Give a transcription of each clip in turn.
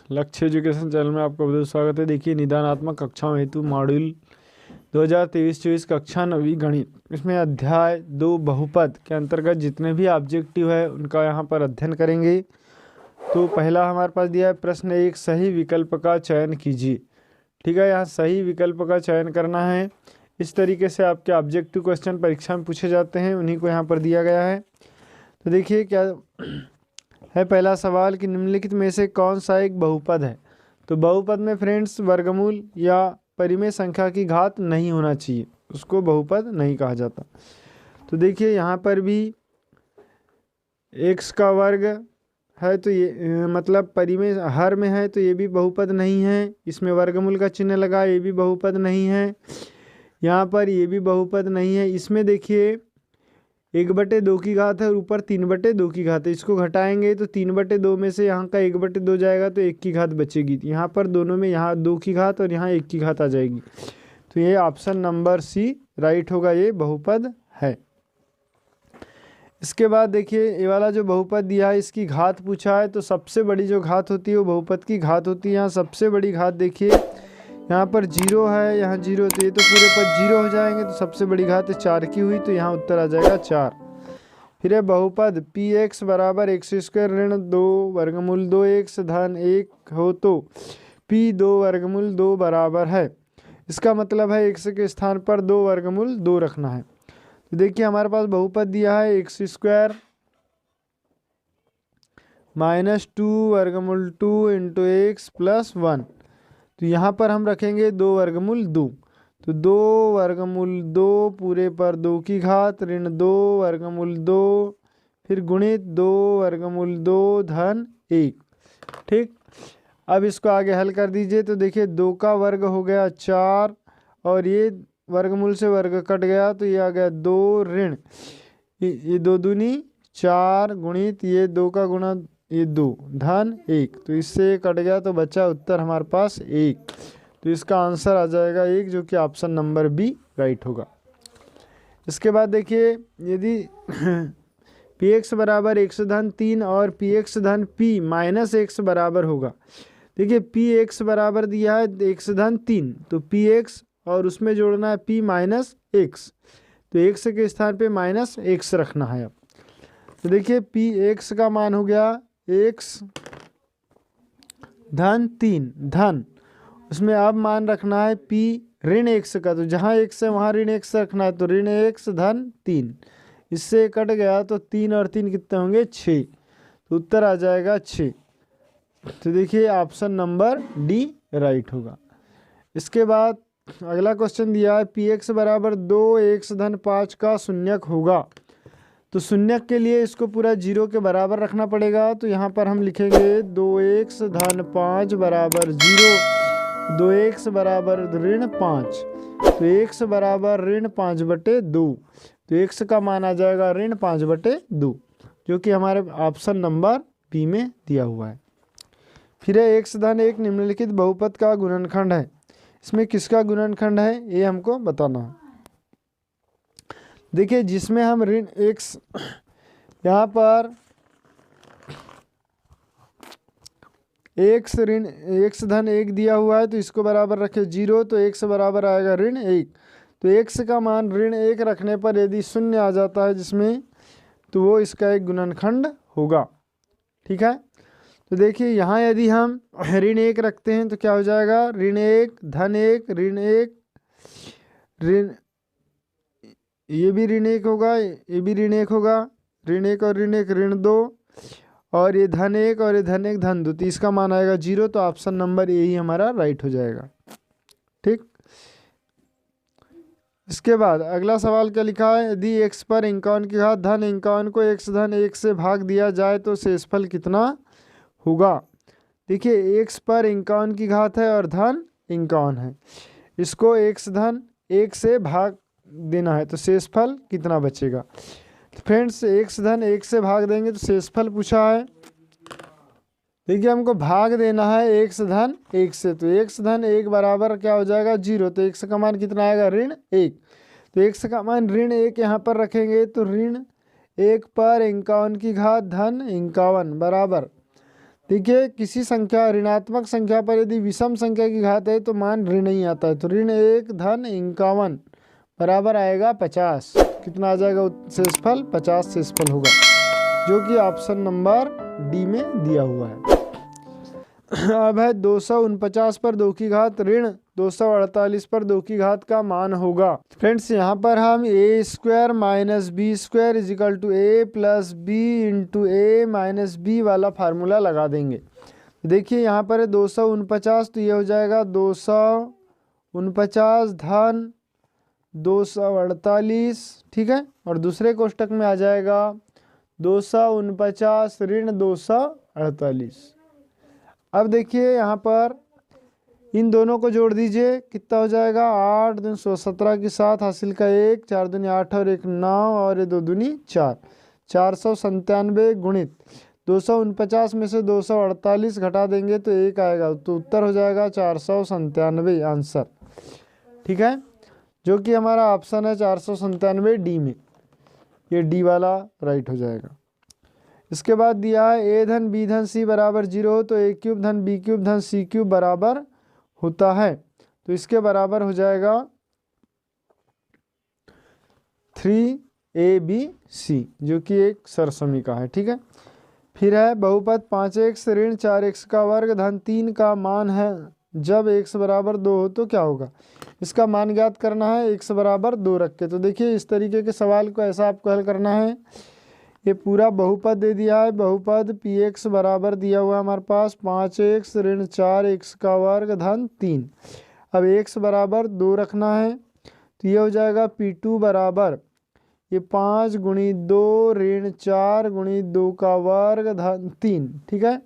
लक्ष्य education channel में आपका बहुत स्वागत है। देखिए, निदानात्मक कक्षाओं हेतु मॉड्यूल 2023-24 कक्षा 9वीं गणित, इसमें अध्याय 2 बहुपद के अंतर्गत जितने भी ऑब्जेक्टिव है उनका यहाँ पर अध्ययन करेंगे। तो पहला हमारे पास दिया है प्रश्न 1, सही विकल्प का चयन कीजिए। ठीक है, यहाँ सही विकल्प का चयन करना है। इस तरीके से आपके ऑब्जेक्टिव क्वेश्चन परीक्षा में पूछे जाते हैं, उन्हीं को यहाँ पर दिया गया है। तो देखिए क्या है पहला सवाल कि निम्नलिखित में से कौन सा एक बहुपद है। तो बहुपद में फ्रेंड्स वर्गमूल या परिमेय संख्या की घात नहीं होना चाहिए, उसको बहुपद नहीं कहा जाता। तो देखिए यहाँ पर भी x का वर्ग है, तो ये मतलब परिमेय हर में है, तो ये भी बहुपद नहीं है। इसमें वर्गमूल का चिन्ह लगा, ये भी बहुपद नहीं है। यहाँ पर ये भी बहुपद नहीं है। इसमें देखिए 1/2 की घात है और ऊपर 3/2 की घात है। इसको घटाएंगे तो 3/2 में से यहाँ का 1/2 जाएगा तो 1 की घात बचेगी। यहाँ पर दोनों में यहाँ 2 की घात और यहाँ 1 की घात आ जाएगी। तो ये ऑप्शन नंबर सी राइट होगा, ये बहुपद है। इसके बाद देखिए ये वाला जो बहुपद दिया है इसकी घात पूछा है, तो सबसे बड़ी जो घात होती है वो बहुपद की घात होती है। यहाँ सबसे बड़ी घात देखिए यहाँ पर 0 है, यहाँ 0, तो ये तो पूरे पद 0 हो जाएंगे। तो सबसे बड़ी घात 4 की हुई, तो यहाँ उत्तर आ जाएगा 4। फिर है बहुपद px बराबर x² ऋण 2 वर्गमूल 2x धन 1 हो तो p 2 वर्गमूल 2 बराबर है। इसका मतलब है x के स्थान पर 2 वर्गमूल 2 रखना है। तो देखिए हमारे पास बहुपद दिया है x² -2 वर्गमूल 2 × x + 1। तो यहाँ पर हम रखेंगे 2 वर्गमूल 2, तो 2 वर्गमूल 2 पूरे पर 2 की घात ऋण 2 वर्गमूल 2 फिर गुणित 2 वर्गमूल 2 धन 1। ठीक, अब इसको आगे हल कर दीजिए। तो देखिए 2 का वर्ग हो गया 4 और ये वर्गमूल से वर्ग कट गया, तो ये आ गया 2 ऋण ये 2 दूनी 4 गुणित ये 2 का गुणा ये 2 धन 1। तो इससे कट गया तो बचा उत्तर हमारे पास 1। तो इसका आंसर आ जाएगा 1, जो कि ऑप्शन नंबर बी राइट होगा। इसके बाद देखिए यदि px बराबर x धन 3 और px धन p माइनस x बराबर होगा। देखिए px बराबर दिया है x धन 3, तो px और उसमें जोड़ना है p माइनस x, तो x के स्थान पे माइनस x रखना है। अब तो देखिए px का मान हो गया x धन 3 धन, उसमें अब मान रखना है p ऋण x का, तो जहाँ x है वहाँ ऋण x रखना है, तो ऋण x धन 3। इससे कट गया तो 3 और 3 कितने होंगे 6, तो उत्तर आ जाएगा 6। तो देखिए ऑप्शन नंबर डी राइट होगा। इसके बाद अगला क्वेश्चन दिया है px बराबर 2x धन 5 का शून्यक होगा। तो शून्यक के लिए इसको पूरा 0 के बराबर रखना पड़ेगा। तो यहाँ पर हम लिखेंगे 2x धन 5 बराबर 0, 2x बराबर ऋण 5, तो x बराबर ऋण 5/2, तो x का मान आ जाएगा ऋण 5/2, जो कि हमारे ऑप्शन नंबर बी में दिया हुआ है। फिर है x धन 1 निम्नलिखित बहुपद का गुणनखंड है। इसमें किसका गुणनखंड है ये हमको बताना है। देखिए जिसमें हम ऋण x यहाँ पर x धन 1 दिया हुआ है, तो इसको बराबर रखे 0, तो x बराबर आएगा ऋण 1। तो x का मान ऋण 1 रखने पर यदि शून्य आ जाता है जिसमें, तो वो इसका एक गुणनखंड होगा। ठीक है, तो देखिए यहाँ यदि हम ऋण 1 रखते हैं तो क्या हो जाएगा ऋण 1 धन 1 ऋण 1 ऋण, ये भी ऋण 1 होगा, ये भी ऋण 1 होगा, ऋण 1 और ऋण 1 ऋण 2, और ये धन 1 और ये धन 1 धन 2, तो इसका मान आएगा 0। तो ऑप्शन नंबर ए ही हमारा राइट हो जाएगा। ठीक, इसके बाद अगला सवाल क्या लिखा है, यदि x पर 51 की घात धन 51 को x धन 1 से भाग दिया जाए तो शेषफल कितना होगा। देखिए x पर 51 की घात है और धन 51 है, इसको x धन 1 से भाग देना है, तो शेषफल कितना बचेगा। तो फ्रेंड्स x धन 1 से भाग देंगे तो शेषफल पूछा है। देखिए हमको भाग देना है x धन 1 से, तो x धन 1 बराबर क्या हो जाएगा 0, तो x का मान कितना आएगा ऋण 1, तो x का मान ऋण 1 यहाँ पर रखेंगे, तो ऋण 1 पर 51 की घात धन 51 बराबर, देखिए किसी संख्या ऋणात्मक संख्या पर यदि विषम संख्या की घात है तो मान ऋण ही आता है, तो ऋण 1 धन 51 बराबर आएगा 50। कितना आ जाएगा शेषफल? 50 शेषफल होगा, जो कि ऑप्शन नंबर डी में दिया हुआ है। अब है 249 पर 2 की घात ऋण 248 पर 2 की घात का मान होगा। फ्रेंड्स यहाँ पर हम A square minus B square equal to A plus B into A minus B वाला फार्मूला लगा देंगे। देखिए यहाँ पर है 249, तो ये हो जाएगा 249 धन 248, ठीक है। और दूसरे कोष्टक में आ जाएगा 249 ऋण 248। अब देखिए यहाँ पर इन दोनों को जोड़ दीजिए, कितना हो जाएगा? 8 दूनी 117 के साथ हासिल का 1, 4 दूनी 8 और 1 9 और 2 दूनी 4, 497 गुणित 249 में से 248 घटा देंगे तो 1 आएगा, तो उत्तर हो जाएगा 497 आंसर, ठीक है, जो कि हमारा ऑप्शन है 497 डी में, ये डी वाला राइट हो जाएगा। इसके बाद दिया है ए धन बी धन सी बराबर 0 हो तो ए क्यूब धन बी क्यूब धन सी क्यूब बराबर होता है, तो इसके बराबर हो जाएगा 3abc, जो कि एक सरसमीका है, ठीक है। फिर है बहुपद 5x ऋण 4x का वर्ग धन 3 का मान है जब x बराबर 2 हो तो क्या होगा? इसका मान ज्ञात करना है x बराबर 2 रख के। तो देखिए इस तरीके के सवाल को ऐसा आपको हल करना है। ये पूरा बहुपद दे दिया है, बहुपद px बराबर दिया हुआ है हमारे पास 5x ऋण 4x का वर्ग धन 3। अब x बराबर 2 रखना है, तो ये हो जाएगा p2 बराबर ये 5 गुणी 2 ऋण 4 गुणी 2 का वर्ग धन 3, ठीक है।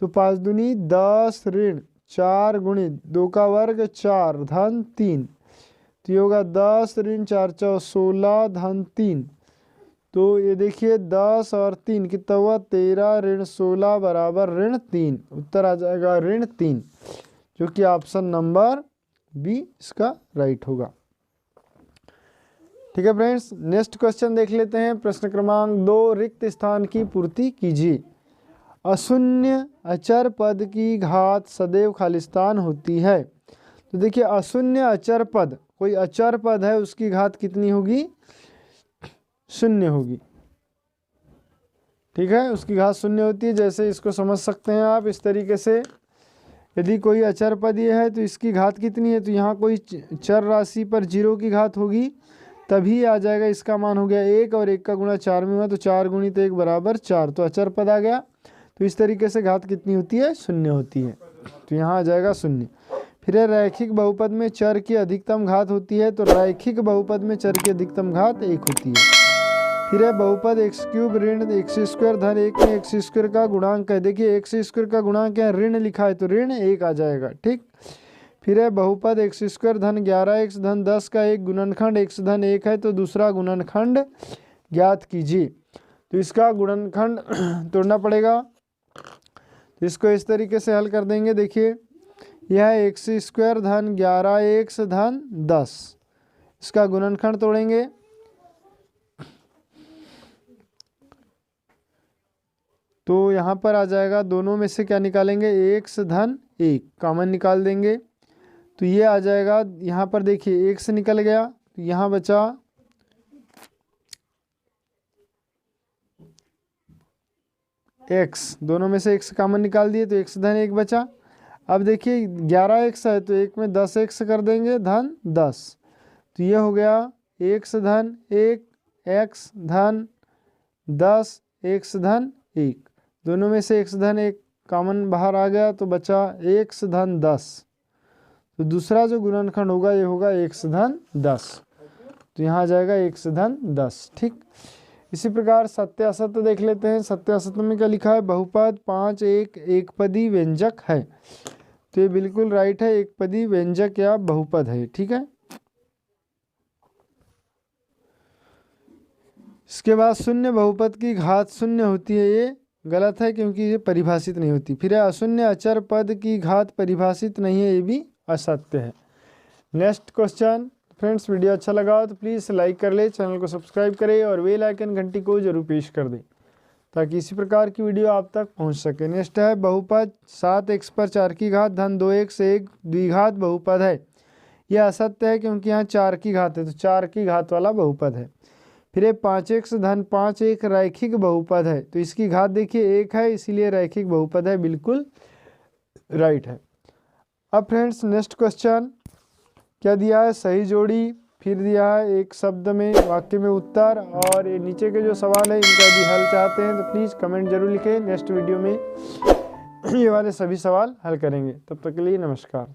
तो 5 दूनी 10 ऋण 4 गुणी 2 का वर्ग 4 धन 3, तो ये होगा 10 ऋण 4 4 16 धन 3। तो ये देखिए 10 और 3 कितना हुआ? 13 ऋण 16 बराबर ऋण 3, उत्तर आ जाएगा ऋण 3, जो कि ऑप्शन नंबर बी इसका राइट होगा, ठीक है फ्रेंड्स। नेक्स्ट क्वेश्चन देख लेते हैं। प्रश्न क्रमांक 2, रिक्त स्थान की पूर्ति कीजिए। अशून्य अचर पद की घात सदैव खालिस्तान होती है। तो देखिए अशून्य अचर पद, कोई अचर पद है उसकी घात कितनी होगी? शून्य होगी, ठीक है, उसकी घात शून्य होती है। जैसे इसको समझ सकते हैं आप इस तरीके से, यदि कोई अचर पद ये है तो इसकी घात कितनी है? तो यहाँ कोई चर राशि पर 0 की घात होगी तभी आ जाएगा, इसका मान हो गया 1 और 1 का गुणा 4 में हुआ तो 4 गुणित 1 बराबर 4, तो अचर पद आ गया। तो इस तरीके से घात कितनी होती है? शून्य होती है, तो यहाँ आ जाएगा शून्य। फिर रैखिक बहुपद में चर की अधिकतम घात होती है, तो रैखिक बहुपद में चर की अधिकतम घात 1 होती है। फिर है बहुपद एक्स क्यूब ऋण एक्स स्क्वायर धन 1 में एक्स स्क्वायर का गुणांक है। देखिए एक्स स्क्वायर का गुणांक है, ऋण लिखा है तो ऋण 1 आ जाएगा, ठीक। फिर है बहुपद एक्स स्क्वायर धन 11x धन 10 का एक गुणनखंड x धन 1 है, तो दूसरा गुणनखंड ज्ञात कीजिए। तो इसका गुणनखंड तोड़ना पड़ेगा, तो इसको इस तरीके से हल कर देंगे। देखिए यह एक्स स्क्वायर धन 11x धन 10, इसका गुणनखंड तोड़ेंगे, तो यहाँ पर आ जाएगा, दोनों में से क्या निकालेंगे? x धन 1 कॉमन निकाल देंगे, तो ये आ जाएगा। यहाँ पर देखिए x निकल गया, तो यहाँ बचा x, दोनों में से x कॉमन निकाल दिए तो x धन 1 बचा। अब देखिए 11x है तो 1 में 10x कर देंगे धन 10, तो ये हो गया x धन 1 x धन 10 x धन 1, दोनों में से x धन 1 कॉमन बाहर आ गया तो बचा x धन 10, तो दूसरा जो गुणनखंड होगा ये होगा x धन 10, तो यहाँ आ जाएगा x धन 10, ठीक। इसी प्रकार सत्य असत्य देख लेते हैं। सत्य असत्य में क्या लिखा है? बहुपद 5 एक एकपदी व्यंजक है, तो ये बिल्कुल राइट है, एकपदी व्यंजक या बहुपद है, ठीक है। इसके बाद शून्य बहुपद की घात शून्य होती है, ये गलत है क्योंकि ये परिभाषित नहीं होती। फिर है अशून्य अचर पद की घात परिभाषित नहीं है, ये भी असत्य है। Next question. फ्रेंड्स वीडियो अच्छा लगा हो तो प्लीज़ लाइक कर ले, चैनल को सब्सक्राइब करें और बेल आइकन घंटी को जरूर पेश कर दें। ताकि इसी प्रकार की वीडियो आप तक पहुंच सके। नेक्स्ट है बहुपद 7x पर 4 की घात धन 2x एक द्विघात बहुपद है। यह असत्य है क्योंकि यहाँ 4 की घात है, तो 4 की घात वाला बहुपद है। फिर ये 5x धन 5 एक रैखिक बहुपद है, तो इसकी घात देखिए 1 है, इसीलिए रैखिक बहुपद है, बिल्कुल राइट है। अब फ्रेंड्स नेक्स्ट क्वेश्चन क्या दिया है, सही जोड़ी, फिर दिया है एक शब्द में वाक्य में उत्तर, और ये नीचे के जो सवाल है इनका यदि हल चाहते हैं तो प्लीज़ कमेंट जरूर लिखें। नेक्स्ट वीडियो में ये वाले सभी सवाल हल करेंगे। तब तक के लिए नमस्कार।